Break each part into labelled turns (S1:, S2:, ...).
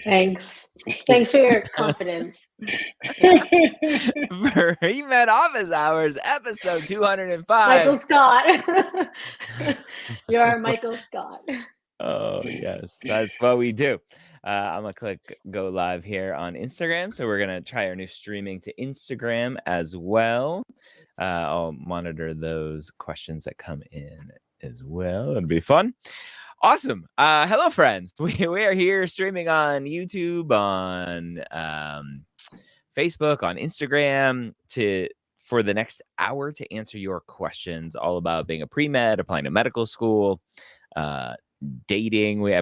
S1: Thanks. Thanks for your confidence. Yes.
S2: Premed Office Hours, episode 205.
S1: Michael Scott. You're Michael Scott.
S2: Oh, yes. That's what we do. I'm going to click go live here on Instagram. So we're going to try our new streaming to Instagram as well. I'll monitor those questions that come in as well. It'll be fun. Awesome. Hello, friends. We are here streaming on YouTube, on Facebook, on Instagram for the next hour to answer your questions all about being a pre-med, applying to medical school, dating. We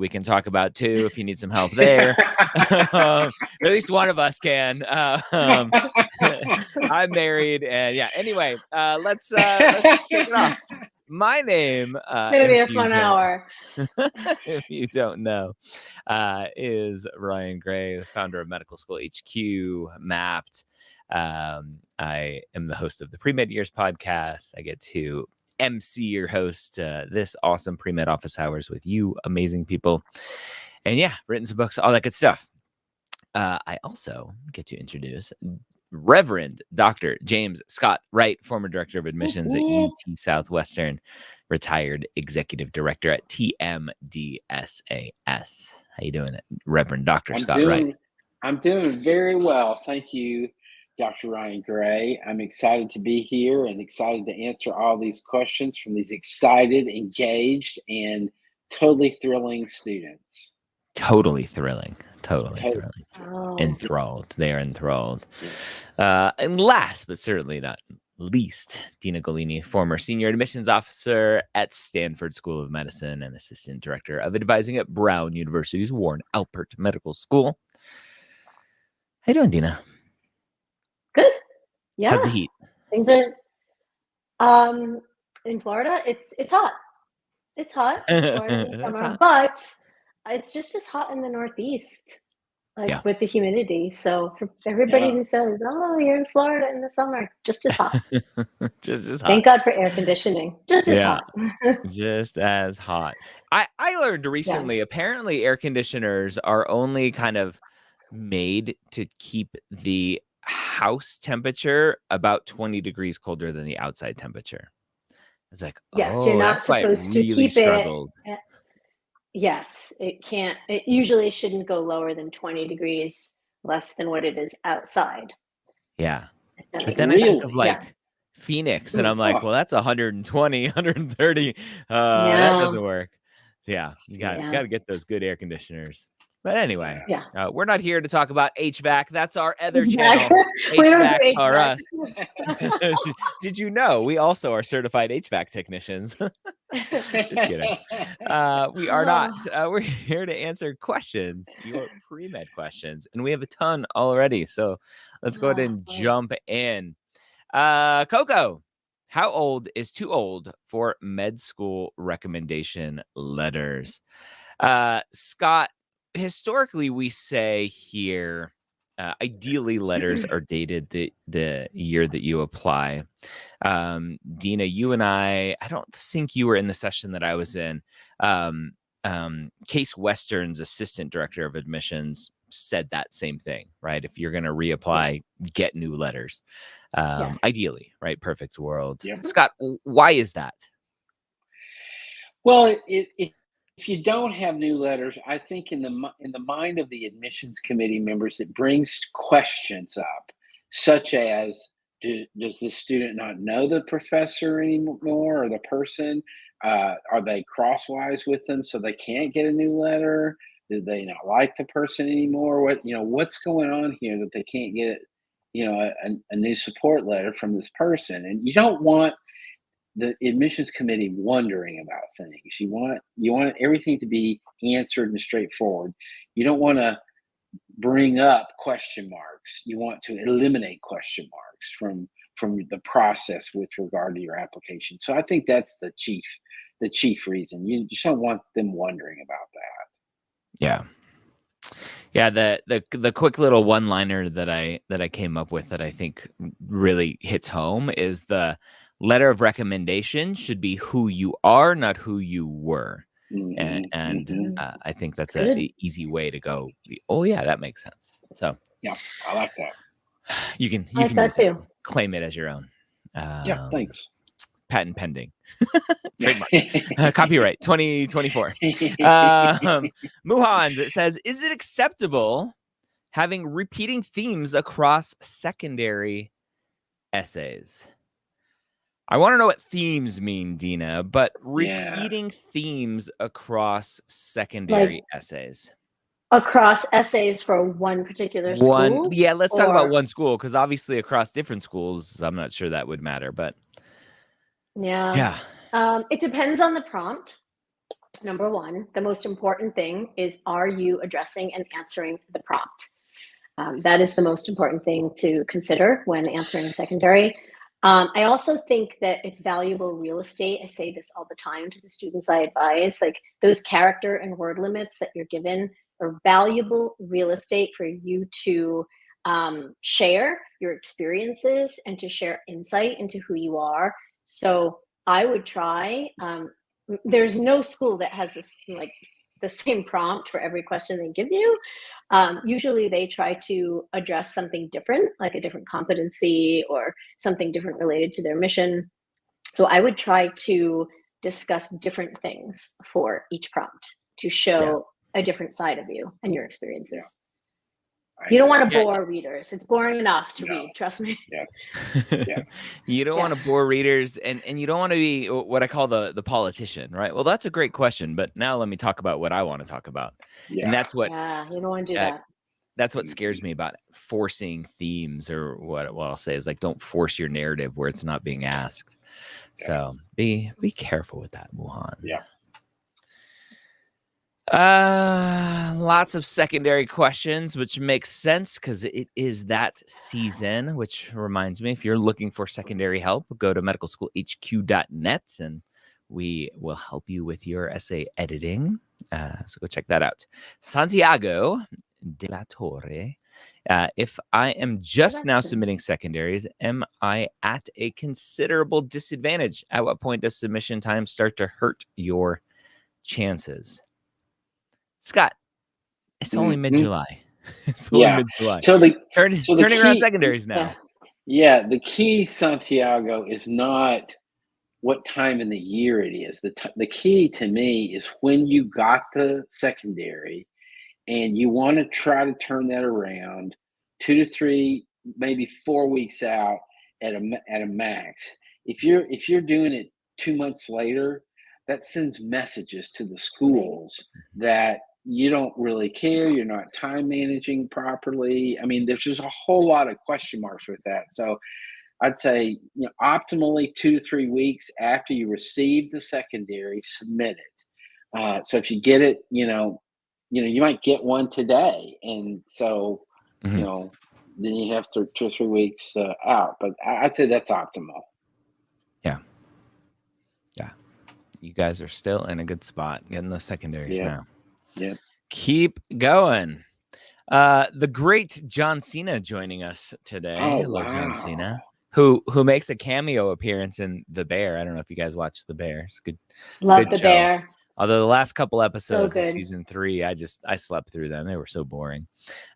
S2: can talk about too if you need some help there. At least one of us can. I'm married, and yeah. Anyway, let's kick it off. My name,
S1: It's gonna be a fun hour.
S2: If you don't know, is Ryan Gray, the founder of Medical School HQ, Mapped. I am the host of the Premed Years podcast. I get to MC or host this awesome Premed Office Hours with you amazing people. And yeah, written some books, all that good stuff. I also get to introduce Reverend Dr. James Scott Wright, former director of admissions at UT Southwestern, retired executive director at TMDSAS. How you doing, Reverend Dr. Scott Wright?
S3: I'm doing very well. Thank you, Dr. Ryan Gray. I'm excited to be here and excited to answer all these questions from these excited, engaged, and totally thrilling students.
S2: Totally thrilling.
S1: Oh.
S2: Enthralled. They are enthralled. And last, but certainly not least, Dina Golini, former senior admissions officer at Stanford School of Medicine and assistant director of advising at Brown University's Warren Alpert Medical School. How you doing, Dina?
S1: Good. Yeah.
S2: How's the heat?
S1: Things are in Florida. It's hot. It's hot in Florida in the summer,
S2: hot.
S1: But it's just as hot in the Northeast, with the humidity. So for everybody who says, "Oh, you're in Florida in the summer," just as hot.
S2: Just as hot.
S1: Thank God for air conditioning. Just as hot.
S2: Just as hot. I learned recently, apparently air conditioners are only kind of made to keep the house temperature about 20 degrees colder than the outside temperature. It's like,
S1: yes, you're not supposed to keep
S2: struggled.
S1: it. Yes, it can't. It usually shouldn't go lower than 20 degrees less than what it is outside.
S2: Yeah. But then I think of Phoenix, and I'm like, well, that's 120, 130. That doesn't work. So yeah, you got to get those good air conditioners. But anyway, we're not here to talk about HVAC. That's our other channel. HVAC are us. Did you know we also are certified HVAC technicians? Just kidding. We are not. We're here to answer questions, your pre-med questions. And we have a ton already. So let's go ahead and jump in. Coco, how old is too old for med school recommendation letters? Scott, historically, we say here, ideally letters are dated the year that you apply. Dina, you and I don't think you were in the session that I was in. Case Western's assistant director of admissions said that same thing, right? If you're going to reapply, get new letters. Ideally, right? Perfect world. Yep. Scott, why is that?
S3: Well, if you don't have new letters, I think in the mind of the admissions committee members, it brings questions up, such as, does the student not know the professor anymore or the person? Are they crosswise with them so they can't get a new letter? Did they not like the person anymore? What's going on here that they can't get, a new support letter from this person? And you don't want the admissions committee wondering about things. You want everything to be answered and straightforward. You don't want to bring up question marks. You want to eliminate question marks from the process with regard to your application. So I think that's the chief reason. You just don't want them wondering about that.
S2: Yeah, the quick little one-liner that I came up with that I think really hits home is the letter of recommendation should be who you are, not who you were. And I think that's an easy way to go. Oh yeah, that makes sense. So
S3: yeah, I like that.
S2: You can
S1: like that too.
S2: Claim it as your own.
S3: Yeah, thanks.
S2: Patent pending. Trademark. Copyright 2024. Muhan says, is it acceptable having repeating themes across secondary essays? I want to know what themes mean, Dina, but repeating themes across secondary essays.
S1: Across essays for one particular school?
S2: Yeah, let's talk about one school, because obviously across different schools, I'm not sure that would matter, but
S1: yeah. It depends on the prompt. Number one, the most important thing is, are you addressing and answering the prompt? That is the most important thing to consider when answering secondary. I also think that it's valuable real estate. I say this all the time to the students I advise, like those character and word limits that you're given are valuable real estate for you to share your experiences and to share insight into who you are. So I would try, there's no school that has this like the same prompt for every question they give you. Usually they try to address something different, like a different competency or something different related to their mission. So I would try to discuss different things for each prompt to show a different side of you and your experiences. You don't want to bore readers. It's boring enough to read, trust me.
S2: You don't want to bore readers, and you don't want to be what I call the politician, right? Well, that's a great question, but now let me talk about what I want to talk about. And that's what
S1: you don't want to do that.
S2: That's what scares me about forcing themes, or what I'll say is like, don't force your narrative where it's not being asked. So be careful with that, Wuhan. Lots of secondary questions, which makes sense because it is that season, which reminds me, if you're looking for secondary help, go to medicalschoolhq.net and we will help you with your essay editing. So go check that out. Santiago de la Torre. If I am just now submitting secondaries, am I at a considerable disadvantage? At what point does submission time start to hurt your chances? Scott, it's only mid-July. It's only mid-July.
S3: So
S2: turning around secondaries now.
S3: Yeah, the key, Santiago, is not what time in the year it is. The key to me is when you got the secondary and you want to try to turn that around 2 to 3, maybe 4 weeks out at a max. If you're doing it 2 months later, that sends messages to the schools that you don't really care, you're not time managing properly. I mean, there's just a whole lot of question marks with that. So I'd say, optimally 2 to 3 weeks after you receive the secondary, submit it. So if you get it, you might get one today, and so then you have 2 or 3 weeks out. But I'd say that's optimal. Yeah.
S2: You guys are still in a good spot getting those secondaries now.
S3: Yeah.
S2: Keep going. The great John Cena joining us today. Hello, John Cena, who makes a cameo appearance in The Bear. I don't know if you guys watched The Bear. It's good.
S1: Love
S2: The
S1: show. Bear.
S2: Although the last couple episodes of season 3, I slept through them. They were so boring.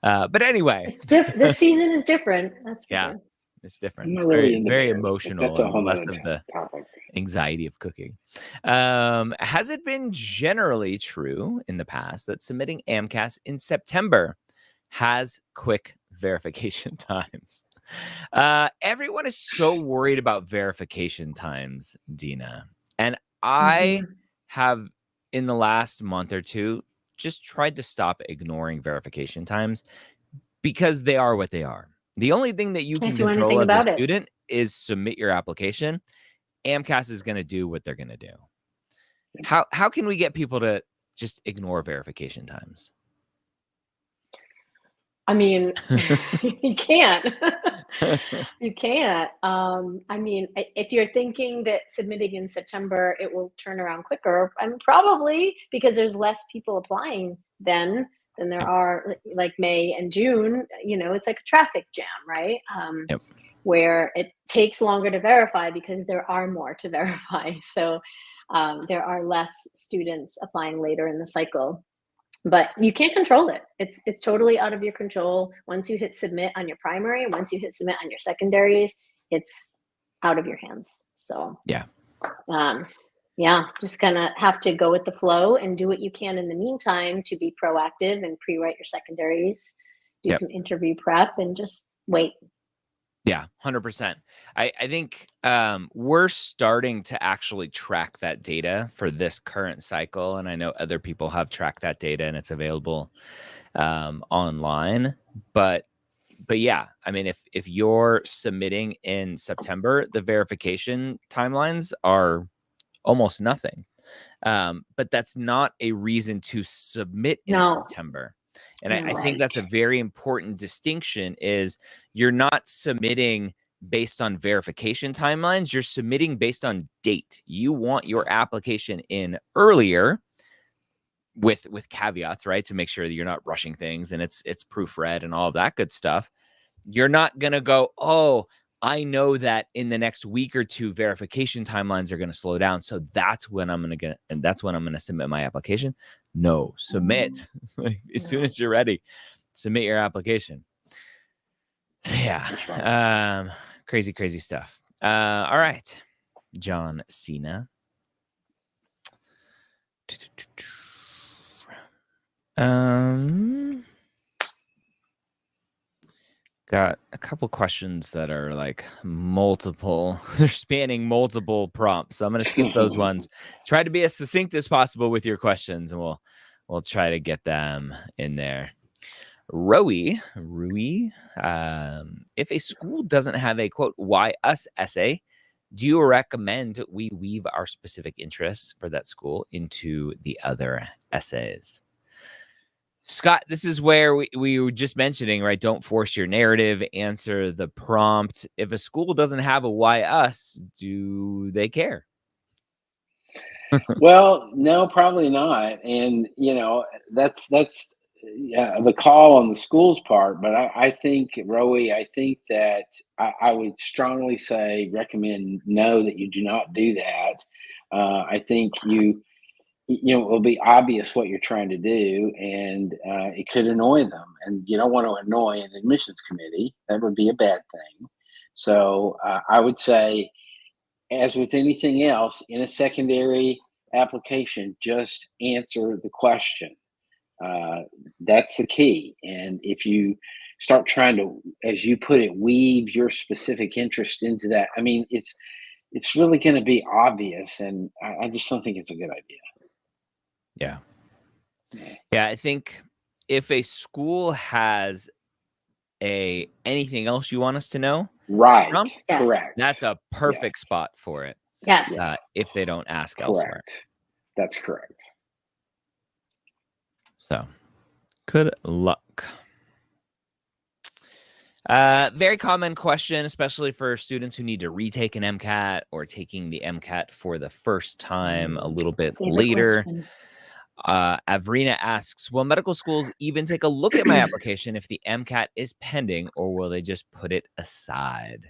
S2: But anyway,
S1: it's different. This season is different. That's
S2: sure. It's different. It's very emotional. That's and less of the anxiety of cooking. Has it been generally true in the past that submitting AMCAS in September has quick verification times? Everyone is so worried about verification times, Dina. And I have, in the last month or two, just tried to stop ignoring verification times because they are what they are. The only thing that you can control as a student is submit your application. AMCAS is going to do what they're going to do. How can we get people to just ignore verification times?
S1: I mean, you can't. You can't. I mean, if you're thinking that submitting in September, it will turn around quicker, and probably because there's less people applying then than there are like May and June, it's like a traffic jam, right? Where it takes longer to verify because there are more to verify. So there are less students applying later in the cycle. But you can't control it. It's totally out of your control. Once you hit submit on your primary, once you hit submit on your secondaries, it's out of your hands. So
S2: yeah,
S1: just kind of have to go with the flow and do what you can in the meantime to be proactive and pre-write your secondaries, do some interview prep, and just wait.
S2: Yeah, 100%. I think we're starting to actually track that data for this current cycle. And I know other people have tracked that data and it's available online. But yeah, I mean, if you're submitting in September, the verification timelines are almost nothing. But that's not a reason to submit in September. And I think that's a very important distinction is you're not submitting based on verification timelines. You're submitting based on date. You want your application in earlier with caveats, right? To make sure that you're not rushing things and it's proofread and all of that good stuff. You're not going to go, oh, I know that in the next week or two, verification timelines are going to slow down. So that's when I'm going to submit my application. No, submit as soon as you're ready. Submit your application. Yeah. Crazy stuff. All right. John Cena. Got a couple questions that are like multiple, they're spanning multiple prompts. So I'm going to skip those ones. Try to be as succinct as possible with your questions and we'll try to get them in there. Rui, if a school doesn't have a quote, why us essay, do you recommend we weave our specific interests for that school into the other essays? Scott, this is where we were just mentioning, right? Don't force your narrative, answer the prompt. If a school doesn't have a why us, do they care?
S3: Well, no, probably not. And, that's the call on the school's part. But I think, Rowie, that I would strongly recommend no, that you do not do that. I think it will be obvious what you're trying to do, and it could annoy them. And you don't want to annoy an admissions committee. That would be a bad thing. So I would say, as with anything else in a secondary application, just answer the question. That's the key. And if you start trying to, as you put it, weave your specific interest into that, I mean, it's really going to be obvious. And I just don't think it's a good idea.
S2: Yeah, I think if a school has anything else you want us to know,
S3: right?
S2: Prompt,
S3: correct.
S2: That's a perfect spot for it.
S1: Yes.
S2: If they don't ask
S3: correct.
S2: elsewhere.
S3: That's correct.
S2: So, good luck. Very common question, especially for students who need to retake an MCAT or taking the MCAT for the first time a little bit later. Avrina asks, will medical schools even take a look at my application if the MCAT is pending, or will they just put it aside?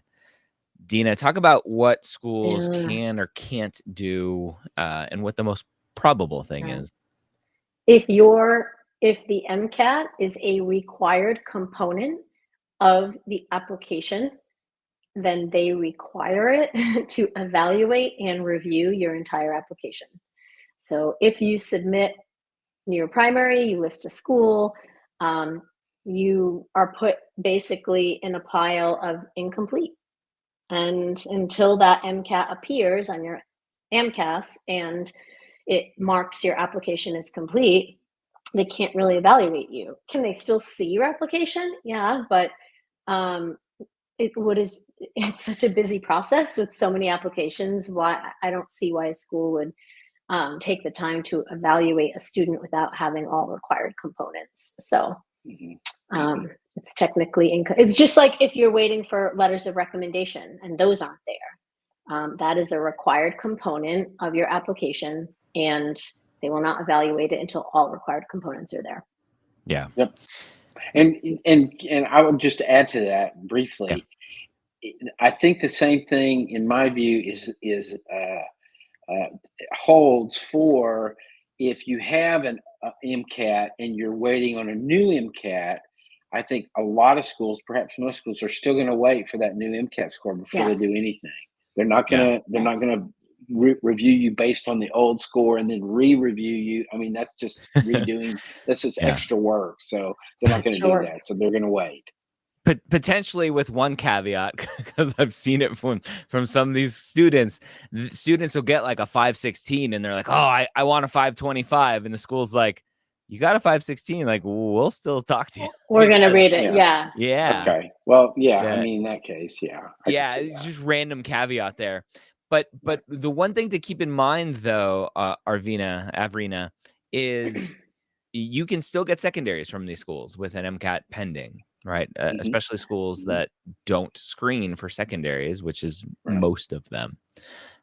S2: Dina, talk about what schools can or can't do and what the most probable thing is.
S1: If the MCAT is a required component of the application, then they require it to evaluate and review your entire application. So if you submit your primary, you list a school, you are put basically in a pile of incomplete. And until that MCAT appears on your AMCAS and it marks your application as complete, they can't really evaluate you. Can they still see your application? Yeah, but it's such a busy process with so many applications. Why I don't see why a school would take the time to evaluate a student without having all required components. So it's technically it's just like if you're waiting for letters of recommendation and those aren't there. That is a required component of your application, and they will not evaluate it until all required components are there.
S2: Yeah.
S3: Yep. And I would just add to that briefly. I think the same thing, in my view, is holds for if you have an MCAT and you're waiting on a new MCAT. I think a lot of schools, perhaps most schools, are still going to wait for that new MCAT score before they do anything. They're not going to. They're not going to review you based on the old score and then re-review you. I mean, that's just redoing. This is extra work, so they're not going to do that. So they're going to wait.
S2: Potentially with one caveat, because I've seen it from some of these students. The students will get like a 516 and they're like, oh, I want a 525. And the school's like, you got a 516. Like, we'll still talk to you.
S1: We're going to read it. Yeah.
S3: Okay. Well, I mean, in that case,
S2: just random caveat there. But the one thing to keep in mind, though, Avrina, is you can still get secondaries from these schools with an MCAT pending. Right. Especially schools that don't screen for secondaries, which is most of them.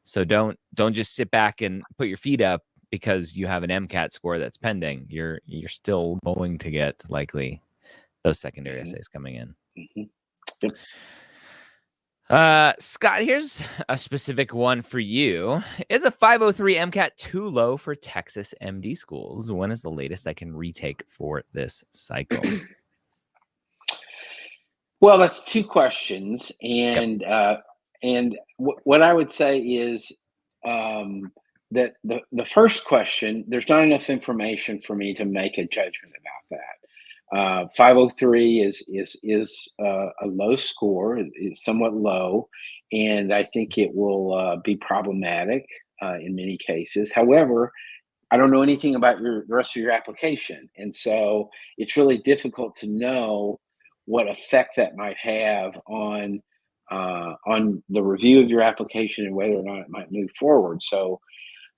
S2: So don't just sit back and put your feet up because you have an MCAT score that's pending. You're still going to get likely those secondary essays coming in. Scott, here's a specific one for you. Is a 503 MCAT too low for Texas MD schools? When is the latest I can retake for this cycle?
S3: Well, that's two questions, and what I would say is that the first question, there's not enough information for me to make a judgment about that. 503 is a low score, is somewhat low, and I think it will be problematic in many cases. However, I don't know anything about the rest of your application, and so it's really difficult to know what effect that might have on the review of your application and whether or not it might move forward. So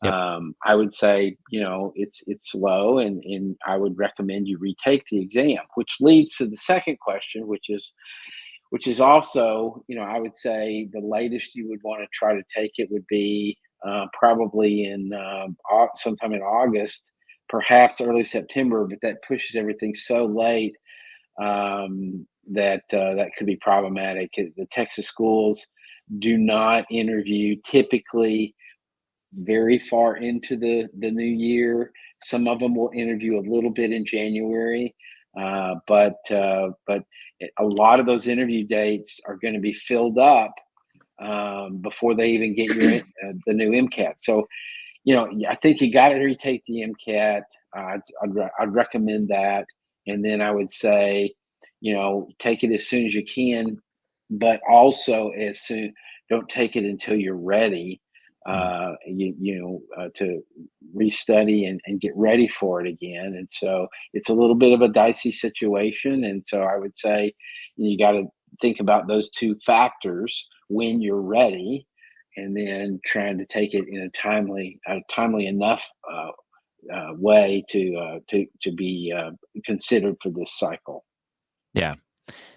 S3: I would say, it's low, and I would recommend you retake the exam, which leads to the second question, which is also, I would say the latest you would want to try to take it would be probably in sometime in August, perhaps early September, but that pushes everything so late that could be problematic. The Texas schools do not interview typically very far into the new year. Some of them will interview a little bit in January, but a lot of those interview dates are going to be filled up before they even get your the new MCAT. So, I think you got to retake the MCAT. I'd recommend that, and then I would say, take it as soon as you can, but also don't take it until you're ready, to restudy and get ready for it again. And so it's a little bit of a dicey situation. And so I would say you got to think about those two factors when you're ready, and then trying to take it in a timely enough way to be considered for this cycle.
S2: Yeah.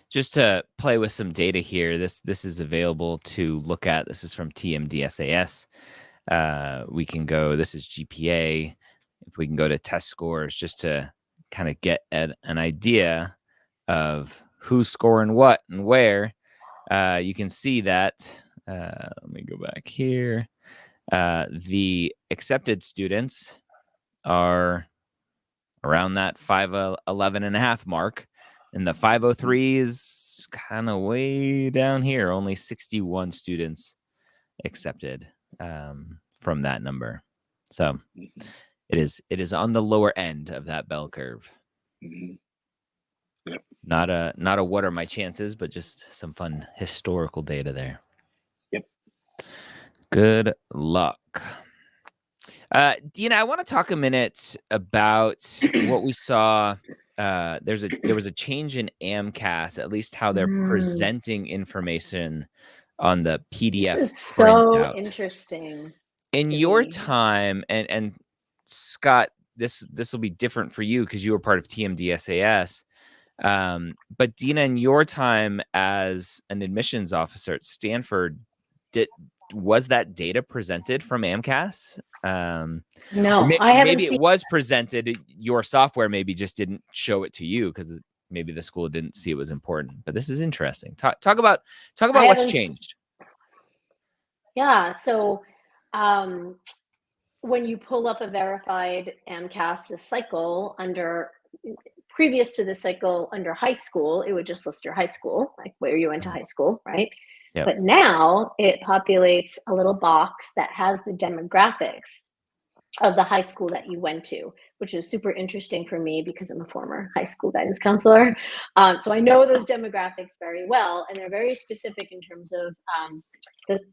S2: Just to play with some data here, this is available to look at. This is from TMDSAS. We can go, this is GPA. If we can go to test scores, just to kind of get an idea of who's scoring what and where, you can see that, let me go back here. The accepted students are around that 511.5 mark. And the 503 is kind of way down here. Only 61 students accepted from that number. So it is on the lower end of that bell curve.
S3: Yep.
S2: Not a what are my chances, but just some fun historical data there.
S3: Yep.
S2: Good luck. Dina, I want to talk a minute about what we saw. There was a change in AMCAS, at least how they're presenting information on the PDF.
S1: This is so interesting.
S2: In your time, and Scott, this will be different for you because you were part of TMDSAS. But Dina, in your time as an admissions officer at Stanford, was that data presented from AMCAS?
S1: No, I haven't.
S2: Maybe it was presented. Your software maybe just didn't show it to you because maybe the school didn't see it was important. But this is interesting. Talk about what's changed.
S1: Yeah. So when you pull up a verified AMCAS this cycle previous to this cycle under high school, it would just list your high school, like where you went to high school, right?
S2: Yep.
S1: But now it populates a little box that has the demographics of the high school that you went to, which is super interesting for me because I'm a former high school guidance counselor. So I know those demographics very well, and they're very specific in terms of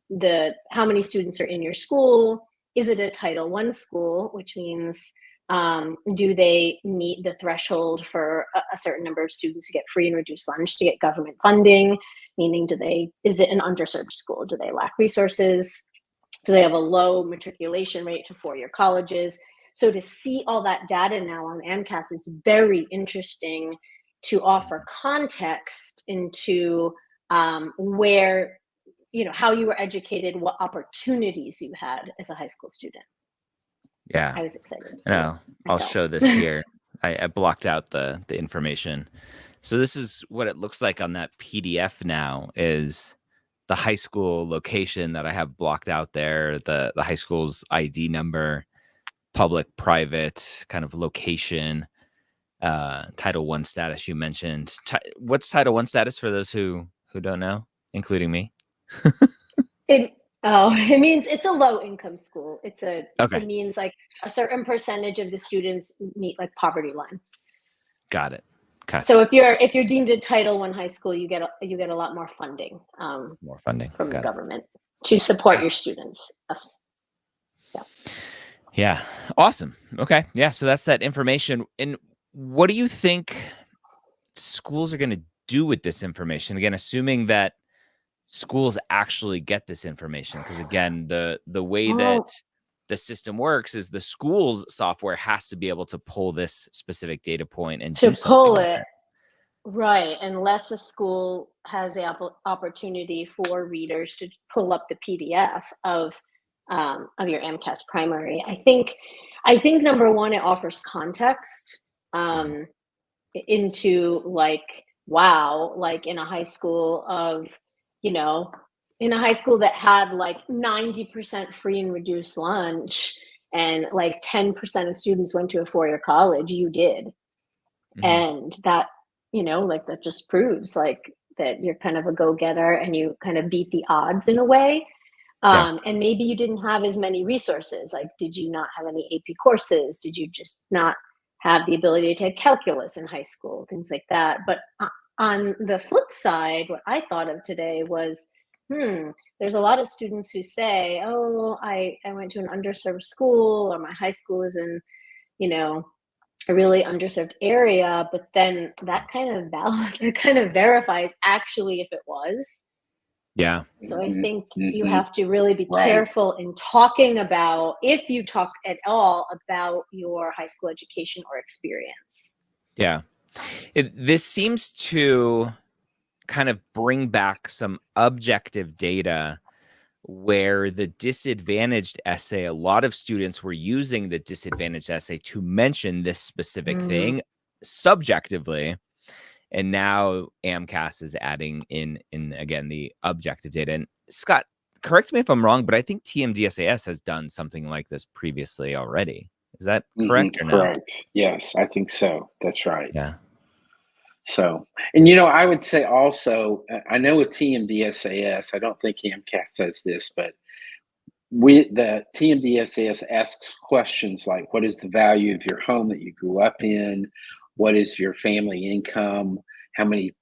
S1: the how many students are in your school. Is it a Title I school, which means do they meet the threshold for a certain number of students to get free and reduced lunch, to get government funding? Meaning, is it an underserved school? Do they lack resources? Do they have a low matriculation rate to four-year colleges? So to see all that data now on AMCAS is very interesting to offer context into where, how you were educated, what opportunities you had as a high school student.
S2: Yeah,
S1: I was excited.
S2: No, I'll show this here. I blocked out the information. So this is what it looks like on that PDF now, is the high school location that I have blocked out there, the high school's ID number, public, private, kind of location, Title I status you mentioned. What's Title I status for those who don't know, including me?
S1: It means it's a low income school. It means like a certain percentage of the students meet like poverty line.
S2: Got it. Okay.
S1: So if you're deemed a Title I high school, you get a lot more funding.
S2: More funding
S1: from the government to support your students. Yes. Yeah.
S2: Yeah. Awesome. Okay. Yeah. So that's that information. And what do you think schools are going to do with this information? Again, assuming that schools actually get this information, because again, the way that the system works is the school's software has to be able to pull this specific data point and do something
S1: pull
S2: with
S1: it. Right, unless a school has the opportunity for readers to pull up the PDF of your AMCAS primary. I think number one, it offers context into like, wow, like in a high school that had like 90% free and reduced lunch, and like 10% of students went to a four-year college, you did. Mm-hmm. And that, like that just proves like that you're kind of a go-getter and you kind of beat the odds in a way. And maybe you didn't have as many resources. Like, did you not have any AP courses? Did you just not have the ability to take calculus in high school? Things like that. But on the flip side, what I thought of today was, there's a lot of students who say, oh, I went to an underserved school, or my high school is in, a really underserved area, but then that kind of verifies actually if it was.
S2: Yeah.
S1: So I think you have to really be careful in talking about, if you talk at all about your high school education or experience.
S2: Yeah. This seems to kind of bring back some objective data where the disadvantaged essay, a lot of students were using the disadvantaged essay to mention this specific thing subjectively. And now AMCAS is adding in again, the objective data. And Scott, correct me if I'm wrong, but I think TMDSAS has done something like this previously already. Is that correct or not?
S3: Correct. Yes, I think so. That's right.
S2: Yeah.
S3: So, and I would say also, I know with TMDSAS, I don't think AMCAS does this, but the TMDSAS asks questions like, what is the value of your home that you grew up in? What is your family income? How many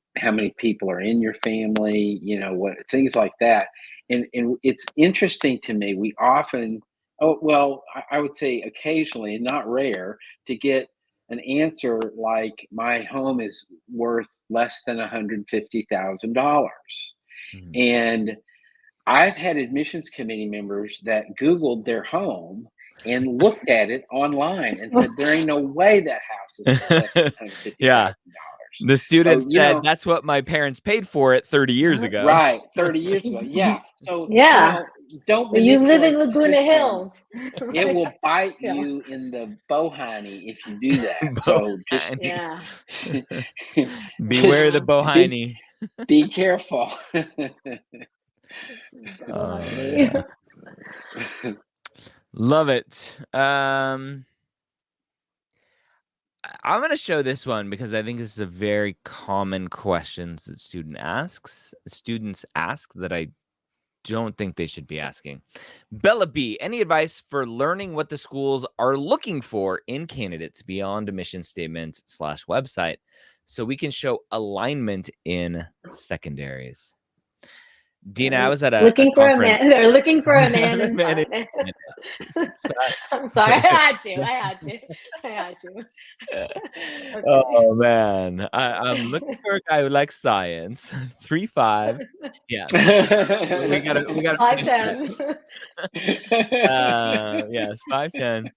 S3: people are in your family? What things like that. And it's interesting to me. We often, I would say occasionally, and not rare, to get an answer like, my home is worth less than $150,000. And I've had admissions committee members that Googled their home and looked at it online and said, there ain't no way that house is worth less than $150,000.
S2: Yeah. The student said, that's what my parents paid for it 30 years ago.
S3: Right. 30 years ago. Yeah. So, don't
S1: you live in Laguna Hills.
S3: It will bite you in the bohiny if you do that. So just
S2: beware the bohiny.
S3: Be careful.
S2: Love it. I'm going to show this one because I think this is a very common question that students ask that I don't think they should be asking. Bella B, any advice for learning what the schools are looking for in candidates beyond a mission statement / website so we can show alignment in secondaries? Dina, I was at a conference.
S1: They're looking for a man in finance. I'm sorry. I had to.
S2: Okay. Oh man, I'm looking for a guy who likes science. 3'5". Yeah, we got
S1: 5'10".
S2: Yes, 5'10".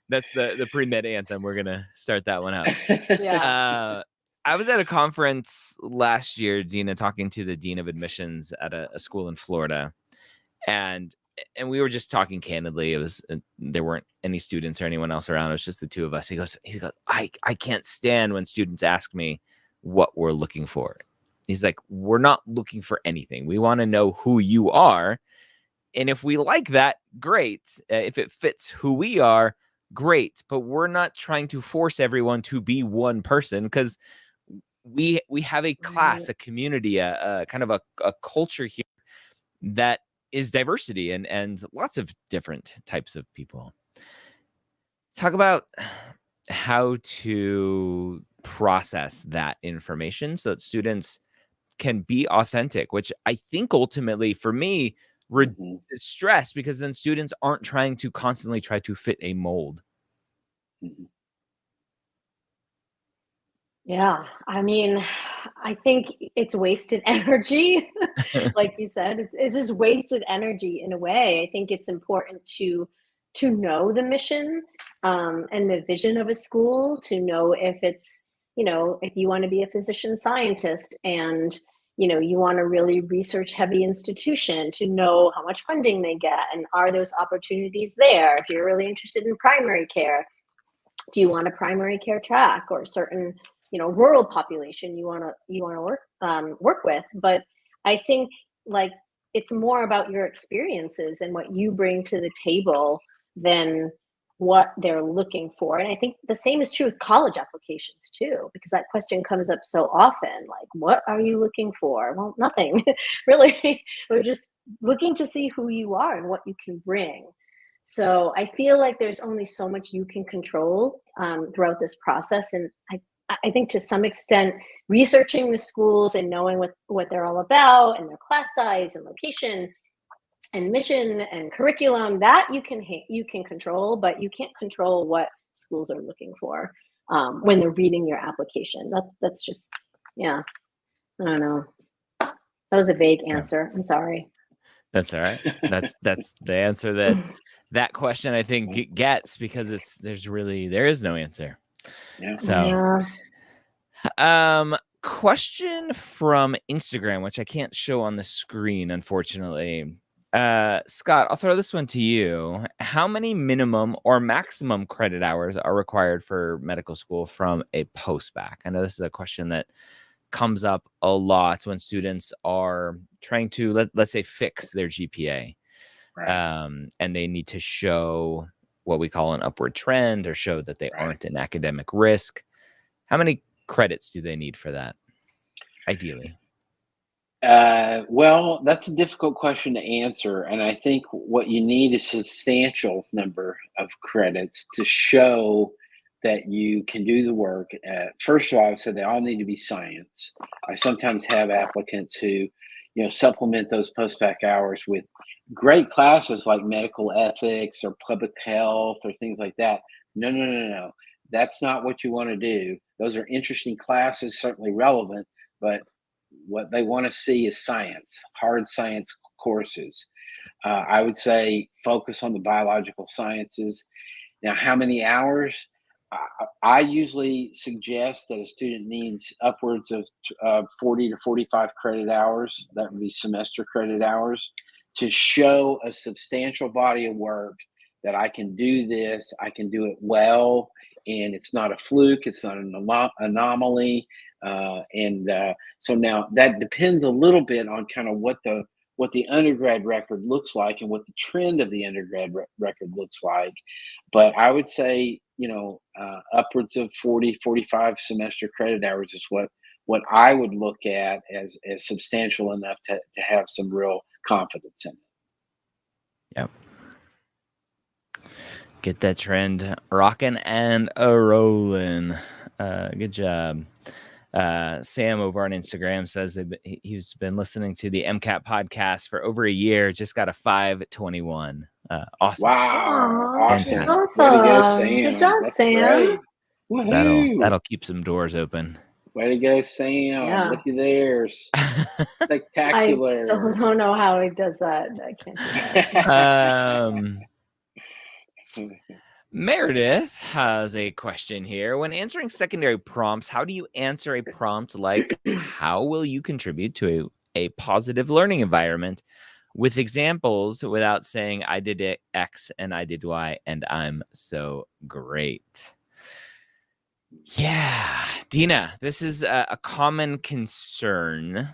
S2: That's the pre-med anthem. We're gonna start that one out. Yeah. I was at a conference last year, Dina, talking to the dean of admissions at a school in Florida, and we were just talking candidly. It was there weren't any students or anyone else around. It was just the two of us. He goes, I can't stand when students ask me what we're looking for. He's like, we're not looking for anything. We want to know who you are, and if we like that, great. If it fits who we are, great. But we're not trying to force everyone to be one person, because we have a class, a community, a kind of a culture here that is diversity and lots of different types of people. Talk about how to process that information so that students can be authentic, which I think ultimately for me reduces stress, because then students aren't trying to constantly try to fit a mold.
S1: Yeah, I mean, I think it's wasted energy. Like you said, it's just wasted energy in a way. I think it's important to know the mission and the vision of a school, to know if it's, if you want to be a physician scientist and, you want a really research heavy institution, to know how much funding they get and are those opportunities there. If you're really interested in primary care, do you want a primary care track or certain rural population you want to work with? But I think like it's more about your experiences and what you bring to the table than what they're looking for. And I think the same is true with college applications too, because that question comes up so often, like, what are you looking for? Well, nothing really. We're just looking to see who you are and what you can bring. So I feel like there's only so much you can control throughout this process. And I think to some extent, researching the schools and knowing what they're all about and their class size and location and mission and curriculum, that you can control, but you can't control what schools are looking for when they're reading your application. That's just, yeah, I don't know. That was a vague answer. I'm sorry.
S2: That's all right. That's the answer that question I think gets, because there is no answer.
S3: Yeah.
S2: So, question from Instagram, which I can't show on the screen, unfortunately. Scott, I'll throw this one to you. How many minimum or maximum credit hours are required for medical school from a postbac? I know this is a question that comes up a lot when students are trying to let's say fix their GPA, right. And they need to show what we call an upward trend, or show that they aren't an academic risk. How many credits do they need for that, ideally?
S3: Well, that's a difficult question to answer, and I think what you need is a substantial number of credits to show that you can do the work. First of all, I've said they all need to be science. I sometimes have applicants who, supplement those postbac hours with great classes like medical ethics or public health or things like that. No. That's not what you want to do. Those are interesting classes, certainly relevant, but what they want to see is science, hard science courses. I would say focus on the biological sciences. Now, how many hours? I usually suggest that a student needs upwards of 40 to 45 credit hours. That would be semester credit hours, to show a substantial body of work that I can do this, I can do it well, and it's not a fluke, it's not an anomaly. So now that depends a little bit on kind of what what the undergrad record looks like and what the trend of the undergrad record looks like. But I would say, upwards of 40, 45 semester credit hours is what I would look at as substantial enough to have some real confidence in it.
S2: Yep. Get that trend rocking and a rolling. Good job. Sam over on Instagram says he's been listening to the MCAT podcast for over a year. Just got a 521. Awesome.
S3: Wow. Awesome.
S1: Awesome.
S3: Way to go, Sam.
S1: Good job,
S3: That's
S1: Sam.
S3: Great.
S2: That'll keep some doors open.
S3: Way to go, Sam.
S1: Yeah.
S3: Looky there. Spectacular.
S1: I still don't know how he does that. I can't do that.
S2: Meredith has a question here. When answering secondary prompts, how do you answer a prompt like, how will you contribute to a positive learning environment, with examples without saying I did X and I did Y and I'm so great? Yeah, Dina, this is a common concern,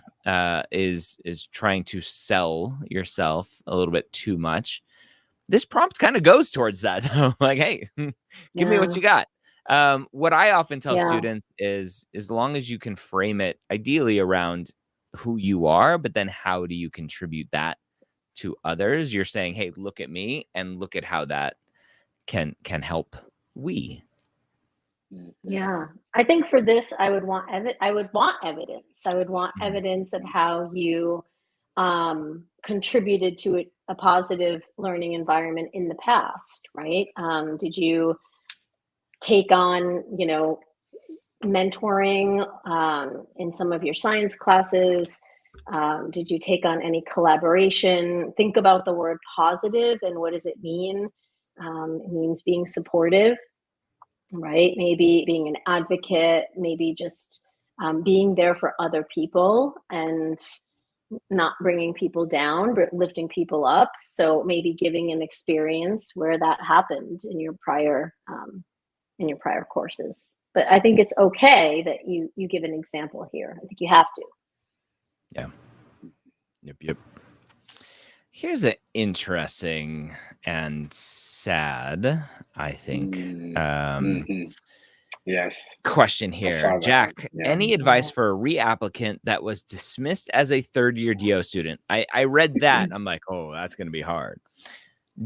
S2: is trying to sell yourself a little bit too much. This prompt kind of goes towards that, though. Like, hey, give me what you got. What I often tell students is, as long as you can frame it ideally around who you are, but then how do you contribute that to others? You're saying, hey, look at me and look at how that can help we.
S1: Yeah, I think for this, I would want evidence. I would want evidence of how you contributed to a positive learning environment in the past, right? Did you take on, mentoring in some of your science classes? Did you take on any collaboration? Think about the word positive and what does it mean? It means being supportive, right? Maybe being an advocate, maybe just being there for other people and not bringing people down, but lifting people up. So maybe giving an experience where that happened in your prior courses. But I think it's okay that you give an example here. I think you have to.
S2: Yeah. Yep. Here's an interesting and sad, I think,
S3: yes,
S2: question here. Jack, any advice for a reapplicant that was dismissed as a third-year DO student? I read that and I'm like, oh, that's going to be hard.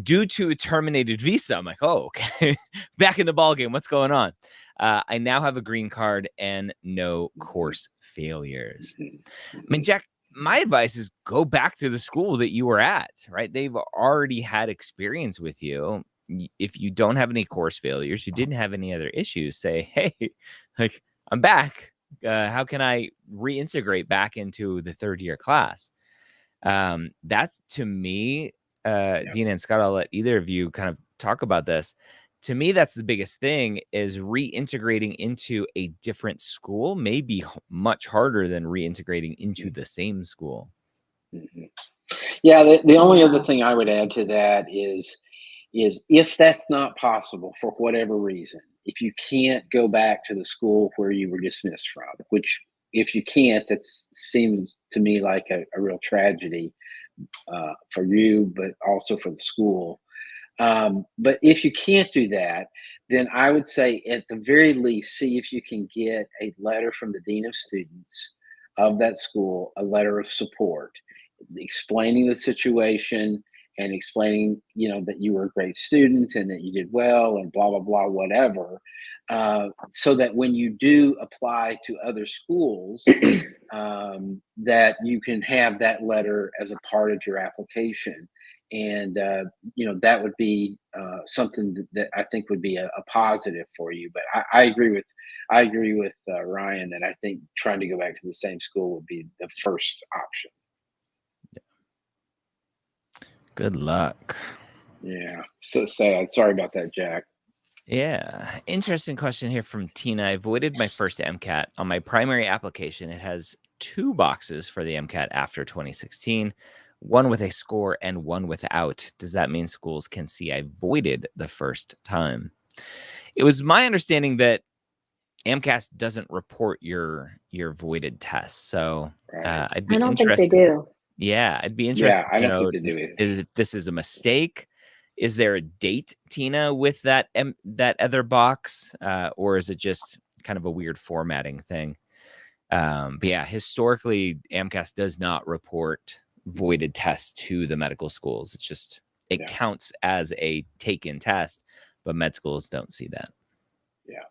S2: Due to a terminated visa, I'm like, oh, okay. Back in the ballgame. What's going on? I now have a green card and no course failures. I mean, Jack, my advice is go back to the school that you were at, right? They've already had experience with you. If you don't have any course failures, you didn't have any other issues, say, hey, like, I'm back. How can I reintegrate back into the third-year class? That's, to me, Dina and Scott, I'll let either of you kind of talk about this. To me, that's the biggest thing, is reintegrating into a different school may be much harder than reintegrating into the same school.
S3: Yeah, the only other thing I would add to that is if that's not possible for whatever reason, if you can't go back to the school where you were dismissed from, which if you can't, that seems to me like a real tragedy for you, but also for the school. But if you can't do that, then I would say at the very least, see if you can get a letter from the dean of students of that school, a letter of support, explaining the situation and explaining, that you were a great student and that you did well and blah, blah, blah, whatever. So that when you do apply to other schools, that you can have that letter as a part of your application. And, that would be something that I think would be a positive for you. But I agree with Ryan that I think trying to go back to the same school would be the first option.
S2: Good luck.
S3: Yeah. So sad. Sorry about that, Jack.
S2: Yeah. Interesting question here from Tina. I voided my first MCAT. On my primary application, it has 2 boxes for the MCAT after 2016, one with a score and one without. Does that mean schools can see I voided the first time? It was my understanding that AMCAS doesn't report your voided tests. So
S3: Right.
S2: I'd be
S1: I don't
S2: interested.
S1: think they do.
S2: Yeah, I'd be interested
S3: I
S2: to
S3: don't
S2: know
S3: think they do either.
S2: if this is a mistake. Is there a date, Tina, with that other box, or is it just kind of a weird formatting thing? But yeah, historically, AMCAS does not report voided tests to the medical schools. It's just it counts as a taken test, but med schools don't see that.
S3: Yeah.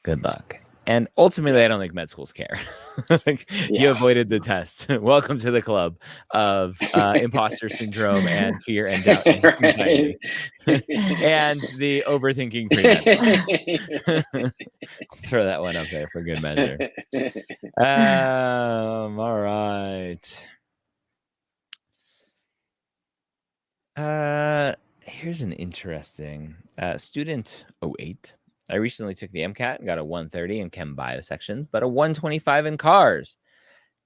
S2: Good luck. And ultimately, I don't think med schools care. You avoided the test. Welcome to the club of imposter syndrome and fear and doubt and anxiety and the overthinking pre-med. Throw that one up there for good measure. All right. Here's an interesting student 08. I recently took the MCAT and got a 130 in chem bio sections, but a 125 in cars.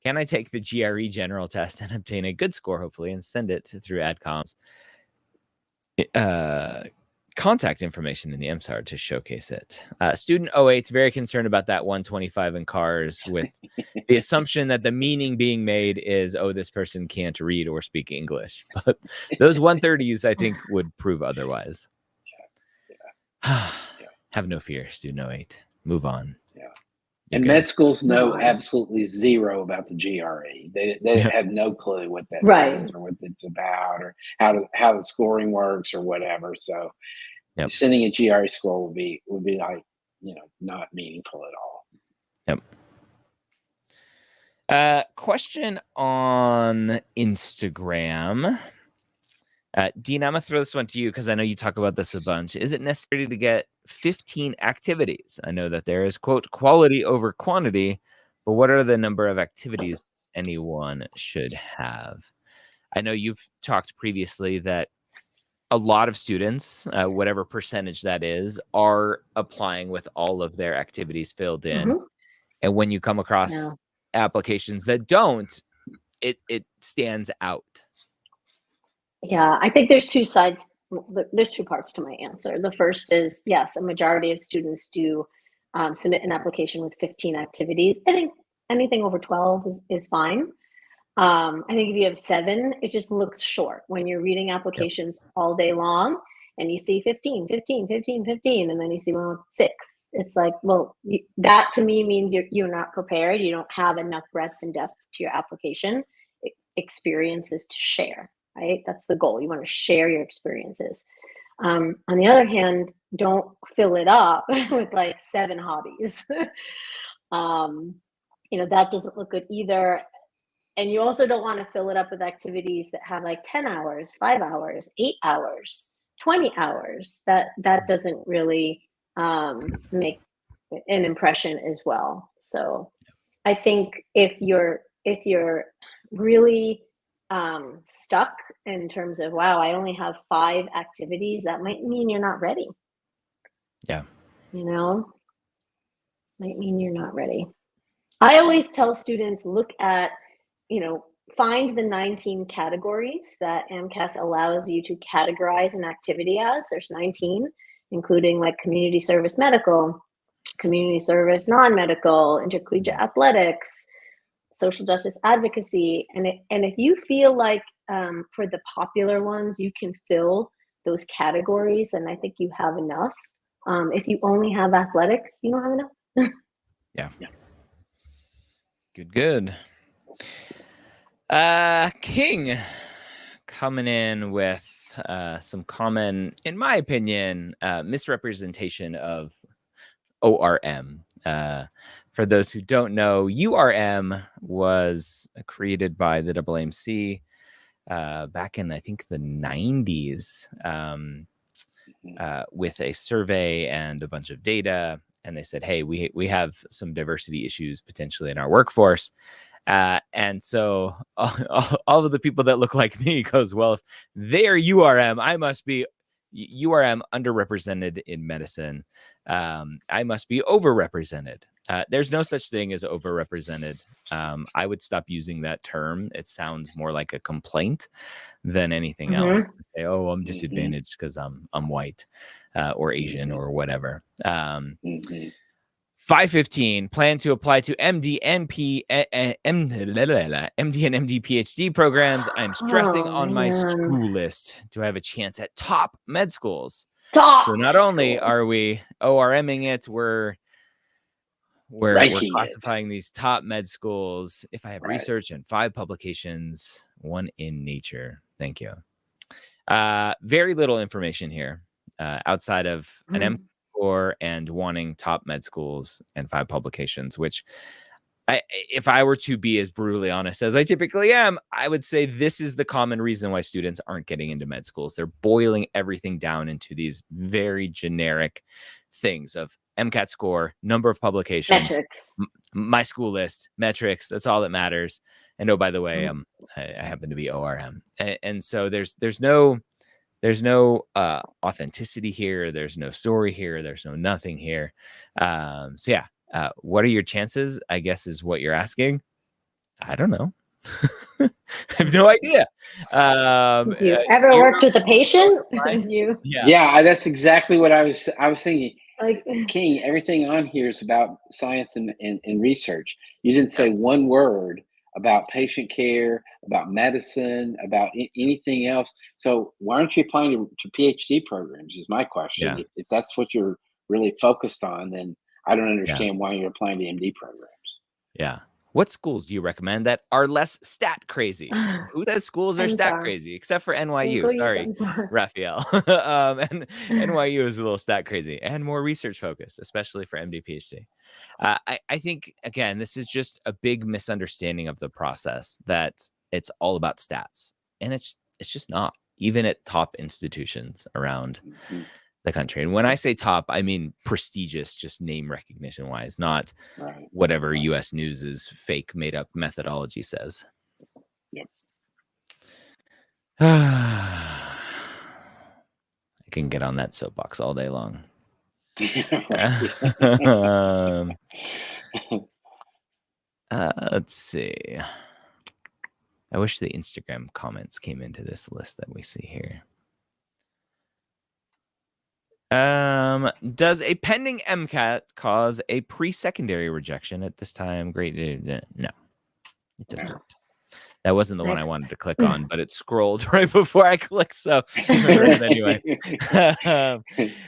S2: Can I take the GRE general test and obtain a good score, hopefully, and send it through AdComs? Contact information in the MSAR to showcase it. Student 08 very concerned about that 125 in cars, with the assumption that the meaning being made is, oh, this person can't read or speak English. But those 130s, I think, would prove otherwise. Have no fear, student 08. Move on.
S3: Yeah. And med schools know absolutely zero about the GRE. They have no clue what that means or what it's about or how the scoring works or whatever. So sending a GRE score would be like, not meaningful at
S2: all. Question on Instagram. Dean, I'm going to throw this one to you because I know you talk about this a bunch. Is it necessary to get 15 activities? I know that there is, quote, quality over quantity, but what are the number of activities anyone should have? I know you've talked previously that a lot of students, whatever percentage that is, are applying with all of their activities filled in. Mm-hmm. And when you come across applications that don't, it stands out.
S1: Yeah, I think there's two sides. There's two parts to my answer. The first is, yes, a majority of students do submit an application with 15 activities. I think anything over 12 is fine. I think if you have 7, it just looks short. When you're reading applications all day long and you see 15, 15, 15, 15, and then you see one with 6, it's like, well, that to me means you're not prepared. You don't have enough breadth and depth to your application experiences to share. Right? That's the goal. You want to share your experiences. On the other hand, don't fill it up with like 7 hobbies. That doesn't look good either. And you also don't want to fill it up with activities that have like 10 hours, 5 hours, 8 hours, 20 hours. That doesn't really make an impression as well. So I think if you're really stuck in terms of, wow, I only have 5 activities, that might mean you're not ready.
S2: Yeah.
S1: Might mean you're not ready. I always tell students, look at, find the 19 categories that AMCAS allows you to categorize an activity as. There's 19, including like community service medical, community service non-medical, intercollegiate athletics, social justice advocacy. And if you feel like for the popular ones, you can fill those categories, then I think you have enough. If you only have athletics, you don't have enough.
S2: Yeah. Good. King coming in with some common, in my opinion, misrepresentation of ORM. For those who don't know, URM was created by the AAMC back in, I think, the 90s with a survey and a bunch of data. And they said, hey, we have some diversity issues potentially in our workforce. And so all of the people that look like me goes, well, if they're URM, I must be URM underrepresented in medicine. I must be overrepresented. There's no such thing as overrepresented. I would stop using that term. It sounds more like a complaint than anything else to say, oh, I'm disadvantaged because I'm white or Asian or whatever. 515, plan to apply to MD and MD PhD programs. I'm stressing on my school list. Do I have a chance at top med schools? So not only are we ORMing it, we're classifying these top med schools. If I have research and 5 publications, 1 in Nature. Thank you. Very little information here outside of an MCAT score and wanting top med schools and 5 publications, which if I were to be as brutally honest as I typically am, I would say this is the common reason why students aren't getting into med schools. They're boiling everything down into these very generic things of MCAT score, number of publications,
S1: metrics,
S2: my school list, metrics. That's all that matters. And oh, by the way, I happen to be ORM, and so there's no authenticity here. There's no story here. There's no nothing here. So yeah, what are your chances? I guess is what you're asking. I don't know. I have no idea.
S1: You ever worked with a patient?
S3: Yeah, that's exactly what I was thinking. Like King, everything on here is about science and research. You didn't say one word about patient care, about medicine, about anything else. So why aren't you applying to PhD programs is my question. If that's what you're really focused on, then I don't understand why you're applying to MD programs.
S2: Yeah. What schools do you recommend that are less stat crazy? Who says schools are stat crazy? Except for NYU. Sorry, Raphael. And NYU is a little stat crazy and more research focused, especially for MD PhD. I think, again, this is just a big misunderstanding of the process that it's all about stats. And it's just not, even at top institutions around the country. And when I say top, I mean prestigious, just name recognition wise, not whatever US News's fake made up methodology says.
S3: Yep.
S2: I can get on that soapbox all day long. Let's see. I wish the Instagram comments came into this list that we see here. Does a pending MCAT cause a pre-secondary rejection at this time? Great. No, it does not. That wasn't the one I wanted to click on, but it scrolled right before I clicked. So anyway.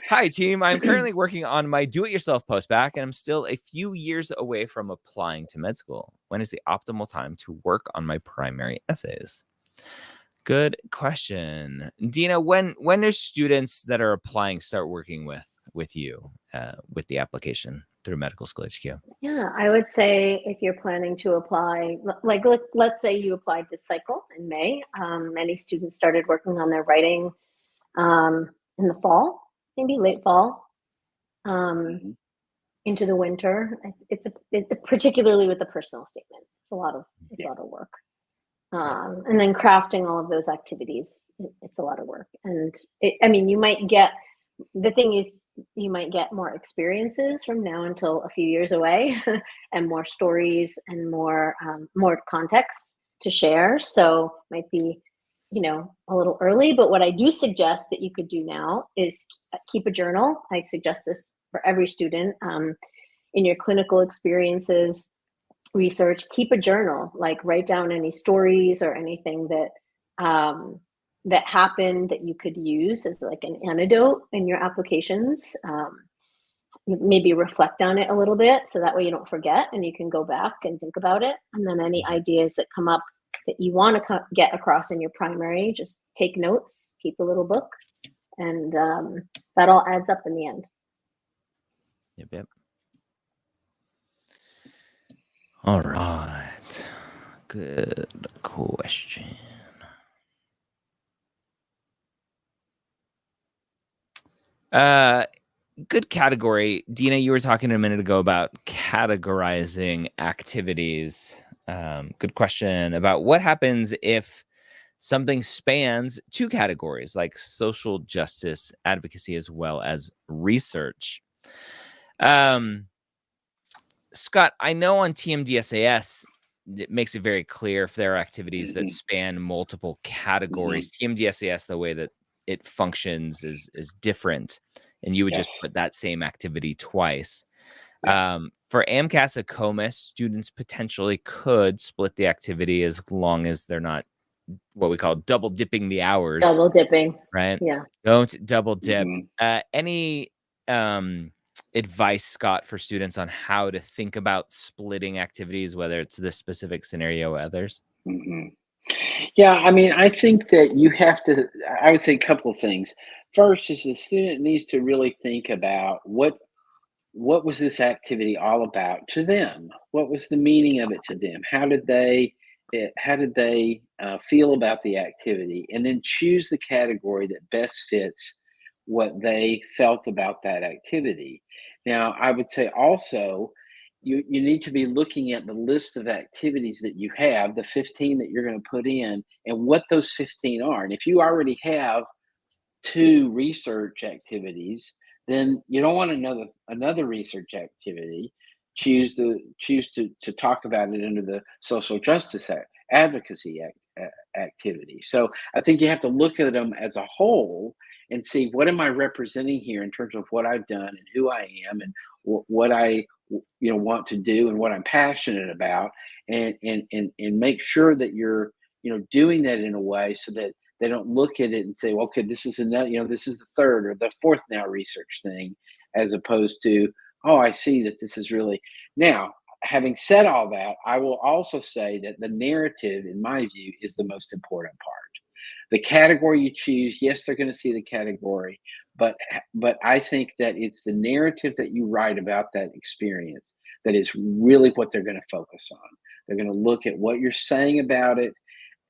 S2: Hi, team. I'm currently working on my do-it-yourself postbac, and I'm still a few years away from applying to med school. When is the optimal time to work on my primary essays? Good question. Dina, when do students that are applying start working with you with the application through Medical School HQ?
S1: Yeah, I would say if you're planning to apply, like let's say you applied this cycle in May. Many students started working on their writing in the fall, maybe late fall, into the winter. It's particularly with the personal statement. It's a lot of work. And then crafting all of those activities, it's a lot of work. And you might get, the thing is, you might get more experiences from now until a few years away and more stories and more context to share. So might be, a little early, but what I do suggest that you could do now is keep a journal. I suggest this for every student in your clinical experiences, research, keep a journal, like write down any stories or anything that that happened that you could use as like an antidote in your applications. Maybe reflect on it a little bit so that way you don't forget and you can go back and think about it. And then any ideas that come up that you want to get across in your primary, just take notes, keep a little book, and that all adds up in the end.
S2: Yep. All right. Good question. Good category. Dina, you were talking a minute ago about categorizing activities. Good question about what happens if something spans 2 categories, like social justice advocacy as well as research. Scott, I know on TMDSAS, it makes it very clear if there are activities that span multiple categories. TMDSAS, the way that it functions is different, and you would just put that same activity twice. For AMCAS ACOMAS, students potentially could split the activity as long as they're not what we call double dipping the hours.
S1: Double dipping.
S2: Right?
S1: Yeah.
S2: Don't double dip. Any advice, Scott, for students on how to think about splitting activities, whether it's this specific scenario or others?
S3: Yeah, I mean, I think that you have to, I would say a couple of things. First is the student needs to really think about what was this activity all about to them? What was the meaning of it to them? How did they feel about the activity? And then choose the category that best fits what they felt about that activity. Now, I would say also, you need to be looking at the list of activities that you have, the 15 that you're going to put in, and what those 15 are. And if you already have 2 research activities, then you don't want another research activity. Choose to talk about it under the social justice advocacy activity. So I think you have to look at them as a whole and see, what am I representing here in terms of what I've done and who I am and what I want to do and what I'm passionate about, and make sure that you're doing that in a way so that they don't look at it and say, well, okay, this is another, this is the third or the fourth now research thing, as opposed to, oh, I see that this is really. Now, having said all that, I will also say that the narrative, in my view, is the most important part. The category you choose, yes, they're going to see the category, but I think that it's the narrative that you write about that experience that is really what they're going to focus on. They're going to look at what you're saying about it,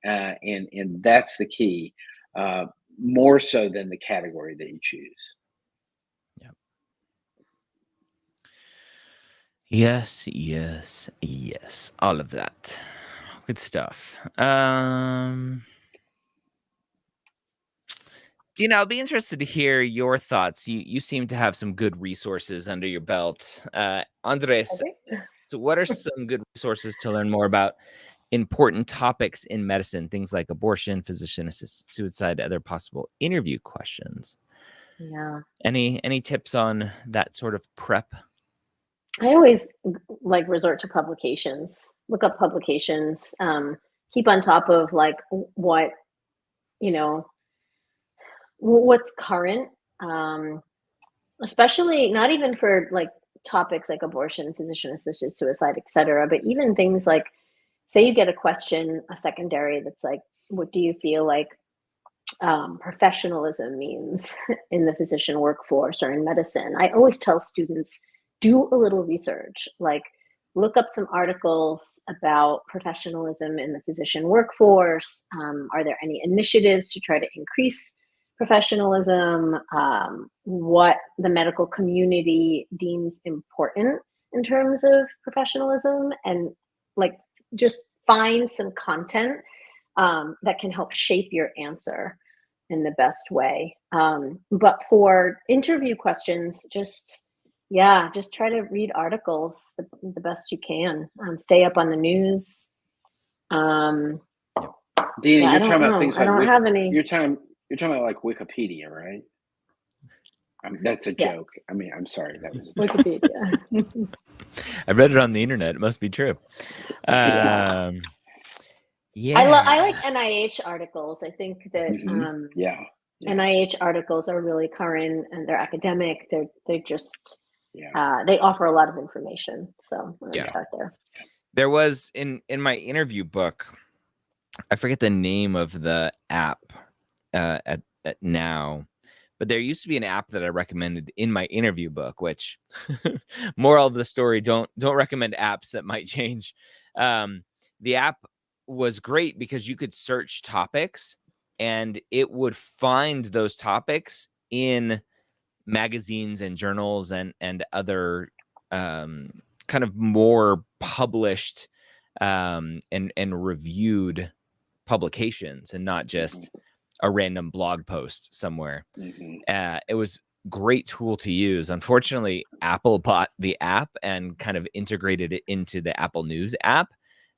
S3: and that's the key, more so than the category that you choose.
S2: Yep. Yes. All of that. Good stuff. Dina, I'll be interested to hear your thoughts. You seem to have some good resources under your belt. Andres, so what are some good resources to learn more about important topics in medicine, things like abortion, physician-assisted suicide, other possible interview questions?
S1: Yeah.
S2: Any tips on that sort of prep?
S1: I always resort to publications, look up publications, keep on top of what, what's current, especially not even for topics like abortion, physician-assisted suicide, etc., but even things like, say you get a question, a secondary that's like, what do you feel like professionalism means in the physician workforce or in medicine? I always tell students, do a little research, look up some articles about professionalism in the physician workforce. Are there any initiatives to try to increase professionalism? What the medical community deems important in terms of professionalism, and just find some content that can help shape your answer in the best way. But for interview questions, just try to read articles the best you can. Stay up on the news.
S3: Dina, you're talking about things like
S1: I don't have any.
S3: You're talking about like Wikipedia, right? That's a joke. I mean, I'm sorry, that was a joke.
S1: Wikipedia.
S2: I read it on the internet. It must be true.
S1: Yeah. I like NIH articles. I think that NIH articles are really current and they're academic. They're just they offer a lot of information. So let's start there.
S2: There was in my interview book, I forget the name of the app at now, but there used to be an app that I recommended in my interview book, which moral of the story, don't recommend apps that might change. The app was great because you could search topics and it would find those topics in magazines and journals and other kind of more published and reviewed publications, and not just a random blog post somewhere. It was a great tool to use. Unfortunately, Apple bought the app and kind of integrated it into the Apple News app.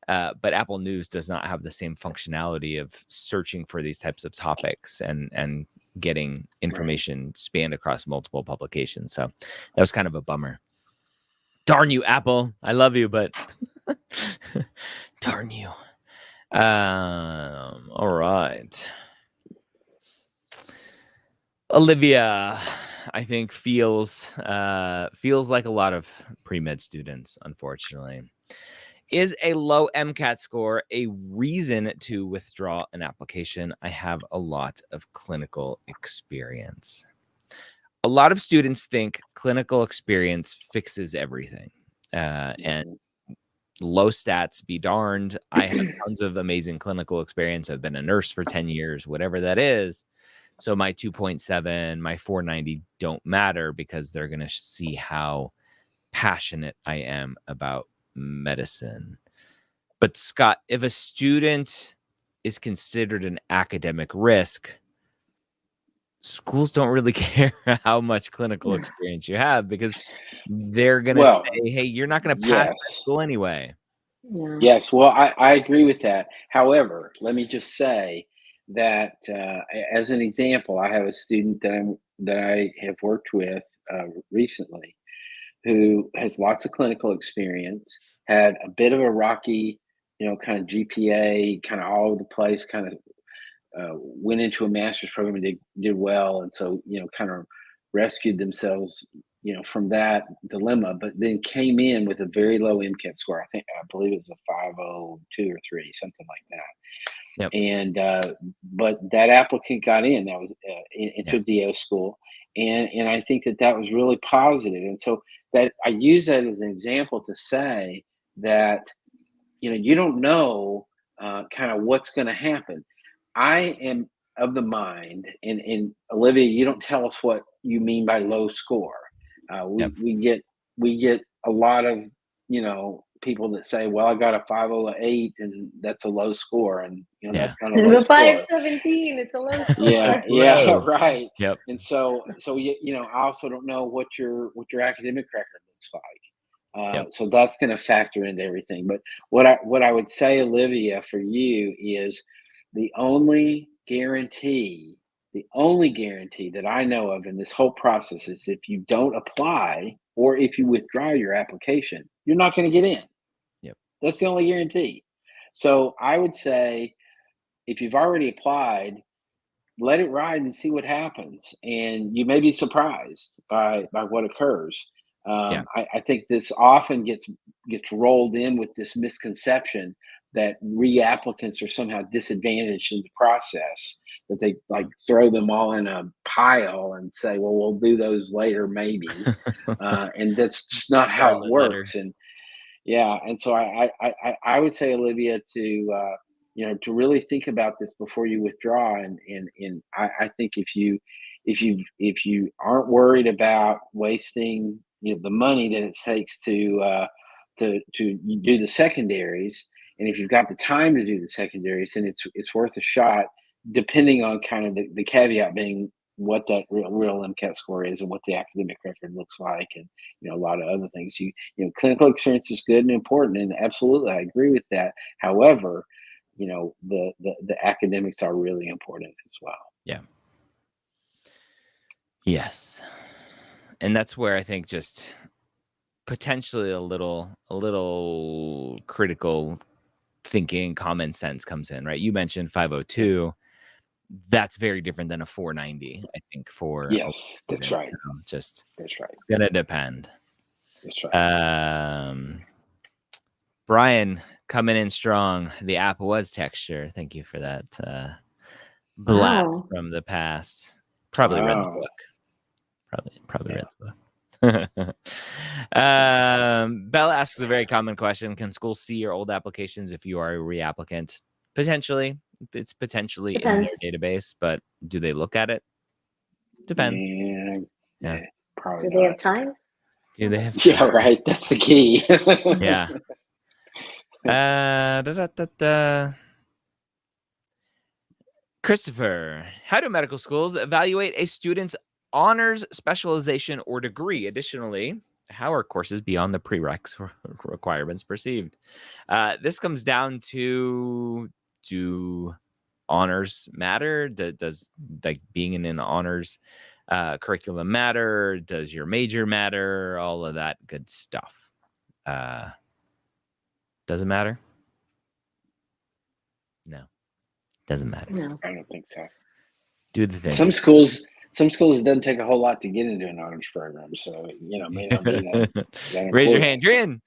S2: But Apple News does not have the same functionality of searching for these types of topics and getting information spanned across multiple publications. So that was kind of a bummer. Darn you, Apple. I love you, but darn you. All right. Olivia, I think feels like a lot of pre-med students, unfortunately. Is a low MCAT score a reason to withdraw an application? I have a lot of clinical experience. A lot of students think clinical experience fixes everything. And low stats be darned. I have tons of amazing clinical experience. I've been a nurse for 10 years, whatever that is. So my 2.7, my 490 don't matter because they're going to see how passionate I am about medicine. But Scott, if a student is considered an academic risk, schools don't really care how much clinical experience you have because they're going to say, hey, you're not going to pass that school anyway.
S1: Yeah.
S3: Yes, well, I agree with that. However, let me just say that as an example, I have a student that I have worked with recently who has lots of clinical experience, had a bit of a rocky, kind of GPA, kind of all over the place, kind of went into a master's program and did well, and so kind of rescued themselves, from that dilemma. But then came in with a very low MCAT score. I believe it was a 502 or 3, something like that.
S2: Yep.
S3: And but that applicant got in. That was into a DO school, and I think that was really positive. And so that I use that as an example to say that you don't know kind of what's going to happen. I am of the mind, and Olivia, you don't tell us what you mean by low score. We get a lot of people that say, "Well, I got a 508, and that's a low score," and that's not a low
S1: The
S3: score.
S1: 517, it's a low score.
S3: Yeah, right.
S2: Yep.
S3: And so I also don't know what your academic record looks like. So that's going to factor into everything. But what I would say, Olivia, for you is the only guarantee that I know of in this whole process is if you don't apply or if you withdraw your application, you're not going to get in.
S2: Yep.
S3: That's the only guarantee. So I would say if you've already applied, let it ride and see what happens. And you may be surprised by what occurs. I think this often gets rolled in with this misconception that reapplicants are somehow disadvantaged in the process, that they like throw them all in a pile and say, well, we'll do those later, maybe. And that's just not how it works. And and so I would say, Olivia, to to really think about this before you withdraw. And I think if you aren't worried about wasting the money that it takes to do the secondaries, and if you've got the time to do the secondaries, then it's worth a shot, depending on kind of the caveat being what that real MCAT score is and what the academic record looks like, and a lot of other things. Clinical experience is good and important, and absolutely I agree with that. However, the academics are really important as well.
S2: Yeah. Yes. And that's where I think just potentially a little critical thinking, common sense comes in, right? You mentioned 502. That's very different than a 490, I think, for
S3: yes, that's right.
S2: So
S3: that's right.
S2: Gonna depend.
S3: That's right.
S2: Brian coming in strong. The app was texture. Thank you for that blast from the past. Probably read the book. Probably read the book. Bella asks a very common question: can schools see your old applications if you are a reapplicant? Potentially. It's potentially in their database, but do they look at it? Depends.
S3: Yeah, probably.
S1: Do they have time?
S2: Do they have time?
S3: Yeah, right. That's the key.
S2: Yeah. Christopher, how do medical schools evaluate a student's honors, specialization, or degree? Additionally, how are courses beyond the prereqs requirements perceived? This comes down to, do honors matter? Does like being in an honors curriculum matter? Does your major matter? All of that good stuff. Doesn't matter. No, doesn't matter.
S1: No.
S3: I don't think so.
S2: Do the thing.
S3: Some schools it doesn't take a whole lot to get into an honors program, so may not be that
S2: Raise your
S3: important.
S2: hand. You're in.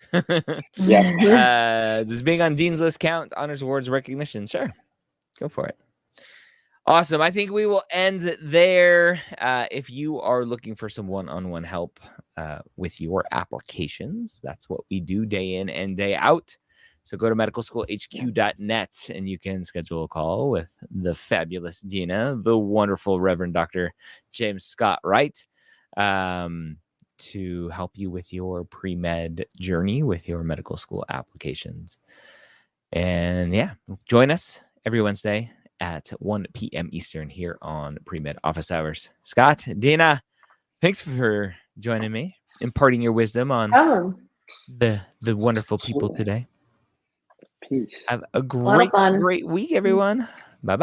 S3: Yeah.
S2: Does being on Dean's List count? Honors awards recognition? Sure, go for it. Awesome. I think we will end it there. If you are looking for some one-on-one help with your applications, that's what we do day in and day out. So go to medicalschoolhq.net and you can schedule a call with the fabulous Dina, the wonderful Reverend Dr. James Scott Wright, to help you with your pre-med journey with your medical school applications. And yeah, join us every Wednesday at 1 p.m. Eastern here on Pre-Med Office Hours. Scott, Dina, thanks for joining me, imparting your wisdom on the wonderful people today.
S3: Peace.
S2: Have a great week, everyone. Bye-bye.